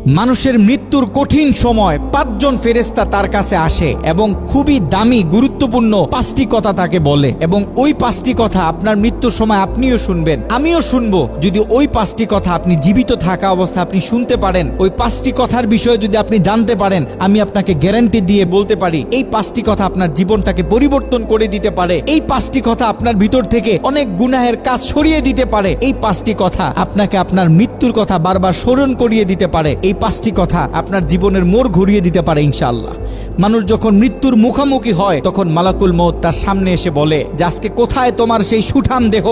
মানুষের মৃত্যুর কঠিন সময় 5 জন ফেরেশতা তার কাছে আসে এবং খুবই দামি গুরুত্বপূর্ণ 5টি কথা তাকে বলে, এবং ওই 5টি কথা আপনার মৃত্যুর সময় আপনিও শুনবেন, আমিও শুনবো। যদি ওই 5টি কথা আপনি জীবিত থাকা অবস্থায় আপনি শুনতে পারেন, ওই 5টি কথার বিষয়ে যদি আপনি জানতে পারেন, আমি আপনাকে গ্যারান্টি দিয়ে বলতে পারি এই 5টি কথা আপনার জীবনটাকে পরিবর্তন করে দিতে পারে। এই 5টি কথা আপনার ভিতর থেকে অনেক গুনাহের কাজ সরিয়ে দিতে পারে। এই 5টি কথা আপনাকে আপনার মৃত্যুর কথা বারবার স্মরণ করিয়ে দিতে পারে। এই 5টি কথা আপনার জীবনের মোড় ঘুরিয়ে দিতে পারে ইনশাআল্লাহ। মানুষ যখন মৃত্যুর মুখোমুখি হয় তখন মালাকুল মউত তার সামনে এসে বলে যে আজকে কোথায় তোমার সেই সুঠাম দেহ,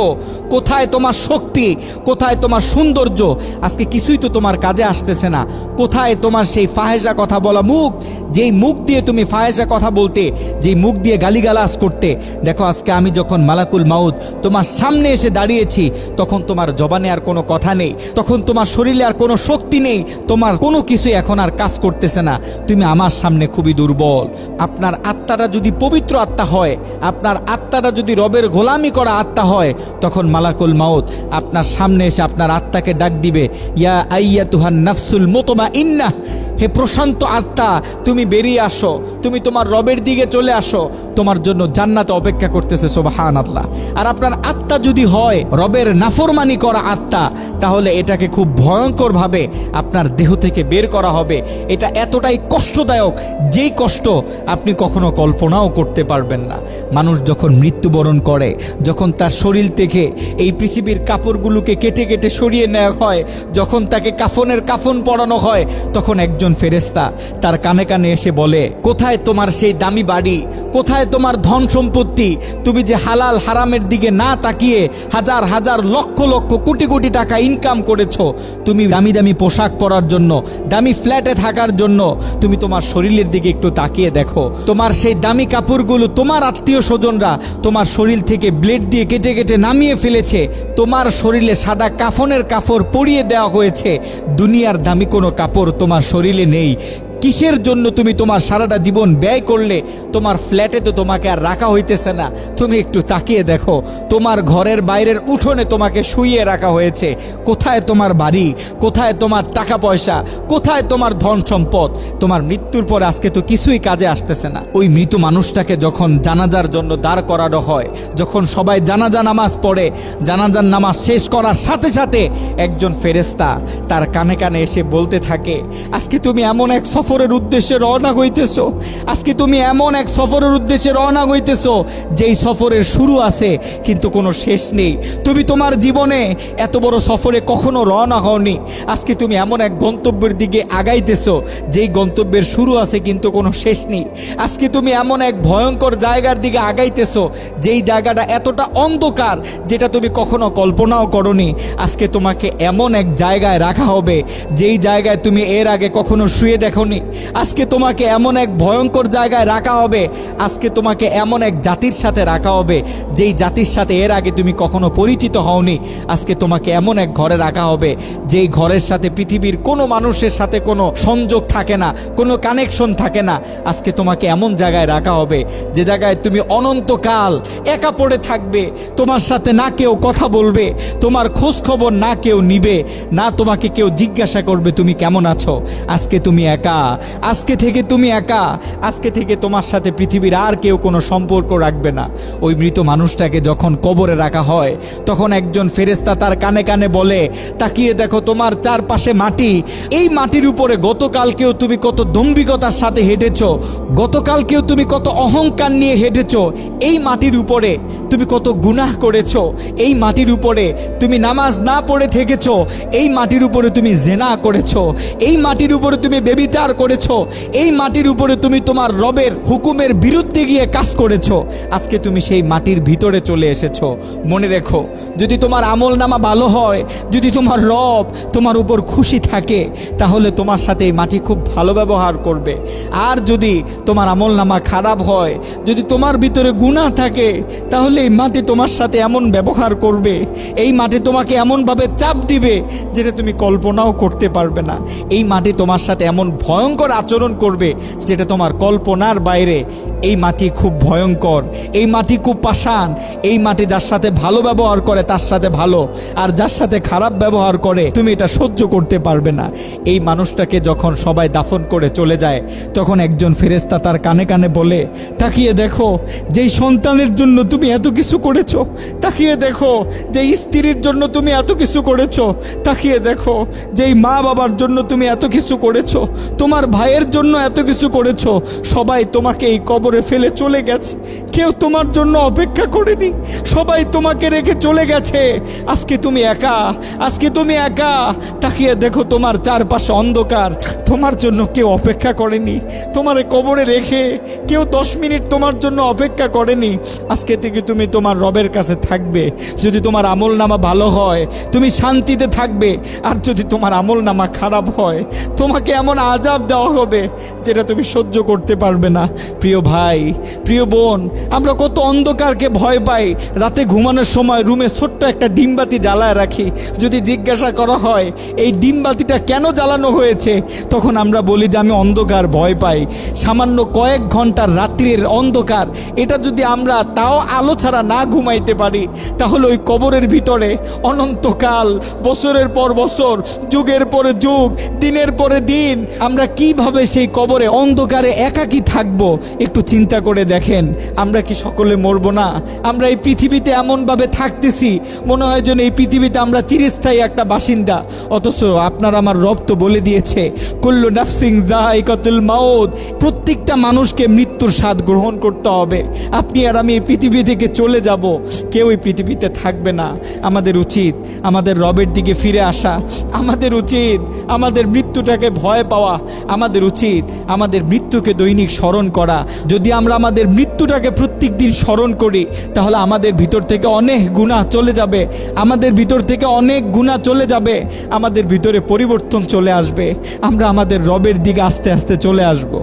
কোথায় তোমার শক্তি, কোথায় তোমার সৌন্দর্য, আজকে কিছুই তো তোমার কাজে আসতেছে না। কোথায় তোমার সেই ফাহেসা কথা বলা মুখ, যেই মুখ দিয়ে তুমি ফাহেসা কথা বলতে, যেই মুখ দিয়ে গালিগালাজ করতে। দেখো আজকে আমি যখন মালাকুল মউত তোমার সামনে এসে দাঁড়িয়েছি তখন তোমার জবানে আর কোনো কথা নেই, তখন তোমার শরীরে আর কোনো শক্তি নেই, তোমার কোনো কিছু এখন আর কাজ করতেছে না, তুমি আমার সামনে খুবই দুর্বল। আপনার আত্মাটা যদি পবিত্র আত্মা হয়, আপনার আত্মাটা যদি রবের গোলামি করা আত্মা হয়, তখন মালাকুল মউত আপনার সামনে এসে আপনার আত্মাকে ডাক দিবে, ইয়া আইয়াতুহান নাফসুল মুতমাইন্নাহ, হে প্রশান্ত আত্মা তুমি বেরিয়ে আসো, তুমি তোমার রবের দিকে চলে আসো, তোমার জন্য জান্নাতে অপেক্ষা করতেছে। সুবহানাল্লাহ। আর আপনার আত্মা যদি হয় রবের নাফরমানি করা আত্মা, তাহলে এটাকে খুব ভয়ঙ্কর ভাবে আপনার দেহ থেকে বের করা হবে। এটা এতটাই কষ্টদায়ক, যেই কষ্ট আপনি কখনো কল্পনাও করতে পারবেন না। মানুষ যখন মৃত্যুবরণ করে, যখন তার শরীর থেকে এই পৃথিবীর কাপড়গুলোকে কেটে কেটে সরিয়ে নেওয়া হয়, যখন তাকে কাফনের কাফন পরানো হয়, তখন একজন ফেরেশতা তার কানে কানে এসে বলে, কোথায় তোমার সেই দামি বাড়ি, কোথায় তোমার ধন সম্পত্তি, তুমি যে হালাল হারামের দিকে না তাকিয়ে হাজার হাজার লক্ষ লক্ষ কোটি কোটি টাকা ইনকাম করেছো, তুমি দামি দামি পোশাক পরার জন্য, দামি ফ্ল্যাটে থাকার জন্য, তুমি তোমার শরীরের দিকে একটু তাকিয়ে দেখো। তোমার সেই দামি কাপড়গুলো তোমার আত্মীয় স্বজনরা তোমার শরীর থেকে ব্লেড দিয়ে কেটে কেটে নামিয়ে ফেলেছে, তোমার শরীরে সাদা কাফনের কাপড় পরিয়ে দেওয়া হয়েছে, দুনিয়ার দামি কোনো কাপড় তোমার শরীরে নেই। কিসের জন্য তুমি তোমার সারাটা জীবন ব্যয় করলে? তোমার ফ্ল্যাটে তো তোমাকে আর রাখা হইতেছে না, তুমি একটু তাকিয়ে দেখো, তোমার ঘরের বাইরের উঠোনে তোমাকে শুইয়ে রাখা হয়েছে। কোথায় তোমার বাড়ি, কোথায় তোমার টাকা পয়সা, কোথায় তোমার ধন সম্পদ? তোমার মৃত্যুর পর আজকে তো কিছুই কাজে আসতেছে না। ওই মৃত মানুষটাকে যখন জানাজার জন্য দাঁড় করানো হয়, যখন সবাই জানাজা নামাজ পড়ে, জানাজার নামাজ শেষ করার সাথে সাথে একজন ফেরেশতা তার কানে কানে এসে বলতে থাকে, আজকে তুমি এমন এক সফরের উদ্দেশ্যে রওনা হইতেছো, আজকে তুমি এমন এক সফরের উদ্দেশ্যে রওনা হইতেছো যেই সফরের শুরু আছে কিন্তু কোনো শেষ নেই। তুমি তোমার জীবনে এত বড় সফরে কখনো রওনা হওনি, আজকে তুমি এমন এক গন্তব্যের দিকে আগাইতেছো যেই গন্তব্যের শুরু আছে কিন্তু কোনো শেষ নেই। আজকে তুমি এমন এক ভয়ঙ্কর জায়গার দিকে আগাইতেছো যেই জায়গাটা এতটা অন্ধকার যেটা তুমি কখনো কল্পনাও করনি। আজকে তোমাকে এমন এক জায়গায় রাখা হবে যেই জায়গায় তুমি এর আগে কখনো শুয়ে দেখোনি। আজকে তোমাকে এমন এক ভয়ঙ্কর জায়গায় রাখা হবে, আজকে তোমাকে এমন এক জাতির সাথে রাখা হবে যেই জাতির সাথে এর আগে তুমি কখনো পরিচিত হওনি। আজকে তোমাকে এমন এক ঘরে রাখা হবে যেই ঘরের সাথে পৃথিবীর কোনো মানুষের সাথে কোনো সংযোগ থাকে না, কোনো কানেকশন থাকে না। আজকে তোমাকে এমন জায়গায় রাখা হবে যে জায়গায় তুমি অনন্তকাল একা পড়ে থাকবে, তোমার সাথে না কেউ কথা বলবে, তোমার খোঁজ খবর না কেউ নিবে, না তোমাকে কেউ জিজ্ঞাসা করবে তুমি কেমন আছো। আজকে তুমি একা, আজকে থেকে তুমি একা, আজকে থেকে তোমার সাথে পৃথিবীর আর কেউ কোনো সম্পর্ক রাখবে না। ওই মৃত মানুষটাকে যখন কবরে রাখা হয় তখন একজন ফেরেশতা তার কানে কানে বলে, তাকিয়ে দেখো তোমার চারপাশে মাটি, এই মাটির উপরে গতকালকেও তুমি কত দম্ভিকতার সাথে হেঁটেছো, গতকালকেও তুমি কত অহংকার নিয়ে হেঁটেছো, এই মাটির উপরে তুমি কত গুনাহ করেছো, এই মাটির উপরে তুমি নামাজ না পড়ে থেকেছো, এই মাটির উপরে তুমি জেনা করেছো, এই মাটির উপরে তুমি বেবিচার করেছো, এই মাটির উপরে তুমি তোমার রবের হুকুমের বিরুদ্ধে গিয়ে কাজ করেছো। আজকে তুমি সেই মাটির ভিতরে চলে এসেছো। মনে রেখো, যদি তোমার আমল নামা ভালো হয়, যদি তোমার রব তোমার উপর খুশি থাকে, তাহলে তোমার সাথে এই মাটি খুব ভালো ব্যবহার করবে। আর যদি তোমার আমল নামা খারাপ হয়, যদি তোমার ভিতরে গুনাহ থাকে, তাহলে এই মাটি তোমার সাথে এমন ব্যবহার করবে, এই মাটি তোমাকে এমনভাবে চাপ দিবে যেটা তুমি কল্পনাও করতে পারবে না। এই মাটি তোমার সাথে এমন ভয়ঙ্কর আচরণ করবে যেটা তোমার কল্পনার বাইরে। এই মাটি খুব ভয়ঙ্কর, এই মাটি খুব পাষাণ, এই মাটি যার সাথে ভালো ব্যবহার করে তার সাথে ভালো, আর যার সাথে খারাপ ব্যবহার করে তুমি এটা সহ্য করতে পারবে না। এই মানুষটাকে যখন সবাই দাফন করে চলে যায়, তখন একজন ফেরেশতা তার কানে কানে বলে, তাকিয়ে দেখো যেই সন্তানের জন্য তুমি এত কিছু করেছো, তাকিয়ে দেখো যেই স্ত্রীর জন্য তুমি এত কিছু করেছো, তাকিয়ে দেখো যেই মা বাবার জন্য তুমি এত কিছু করেছো, তোমার ভাইয়ের জন্য এত কিছু করেছো, সবাই তোমাকে এই কবরে ফেলে চলে গেছে, কেউ তোমার জন্য অপেক্ষা করেনি, সবাই তোমাকে রেখে চলে গেছে। আজকে তুমি একা, আজকে তুমি একা। তাকিয়ে দেখো তোমার চারপাশে অন্ধকার, তোমার জন্য কেউ অপেক্ষা করেনি, তোমার কবরে রেখে কেউ 10 মিনিট তোমার জন্য অপেক্ষা করেনি। আজকে থেকে তুমি তোমার রবের কাছে থাকবে। যদি তোমার আমল নামা ভালো হয় তুমি শান্তিতে থাকবে, আর যদি তোমার আমল নামা খারাপ হয় তোমাকে এমন আযাব দেওয়া হবে যেটা তুমি সহ্য করতে পারবে না। প্রিয় ভাই, প্রিয় বোন, আমরা কত অন্ধকারকে ভয় পাই। রাতে ঘুমানোর সময় রুমে ছোট্ট একটা ডিমবাতি জ্বালায় রাখি। যদি জিজ্ঞাসা করা হয় এই ডিমবাতিটা কেন জ্বালানো হয়েছে, তখন আমরা বলি যে আমি অন্ধকার ভয় পাই। সামান্য কয়েক ঘন্টার রাত্রির অন্ধকার, এটা যদি আমরা তাও আলো ছাড়া না ঘুমাইতে পারি, তাহলে ওই কবরের ভিতরে অনন্তকাল, বছরের পর বছর, যুগের পরে যুগ, দিনের পরে দিন আমরা কিভাবে সেই কবরে অন্ধকারে একাকী থাকবো। একটু চিন্তা করে দেখেন, আমরা কি সকলে মরবো না? আমরা এই পৃথিবীতে এমনভাবে থাকতেছি মনে হয় যেন এই পৃথিবীতে আমরা চিরস্থায়ী একটা বাসিন্দা। অথচ আপনার আমার রব তো বলে দিয়েছে, কুল্লু নাফসিন যায়কাতুল মাউত, প্রত্যেকটা মানুষকে মৃত্যুর স্বাদ গ্রহণ করতে হবে। আপনি আর আমি এই পৃথিবী থেকে চলে যাব, কেউ এই পৃথিবীতে থাকবে না। আমাদের উচিত আমাদের রবের দিকে ফিরে আসা, আমাদের উচিত আমাদের মৃত্যুটাকে ভয় পাওয়া, আমাদের উচিত আমাদের মৃত্যুকে দৈনিক স্মরণ করা। যদি আমরা আমাদের মৃত্যুটাকে প্রত্যেক দিন স্মরণ করি, তাহলে আমাদের ভিতর থেকে অনেক গুনাহ চলে যাবে, আমাদের ভিতর থেকে অনেক গুনাহ চলে যাবে, আমাদের ভিতরে পরিবর্তন চলে আসবে, আমরা আমাদের রবের দিকে আস্তে আস্তে চলে আসব।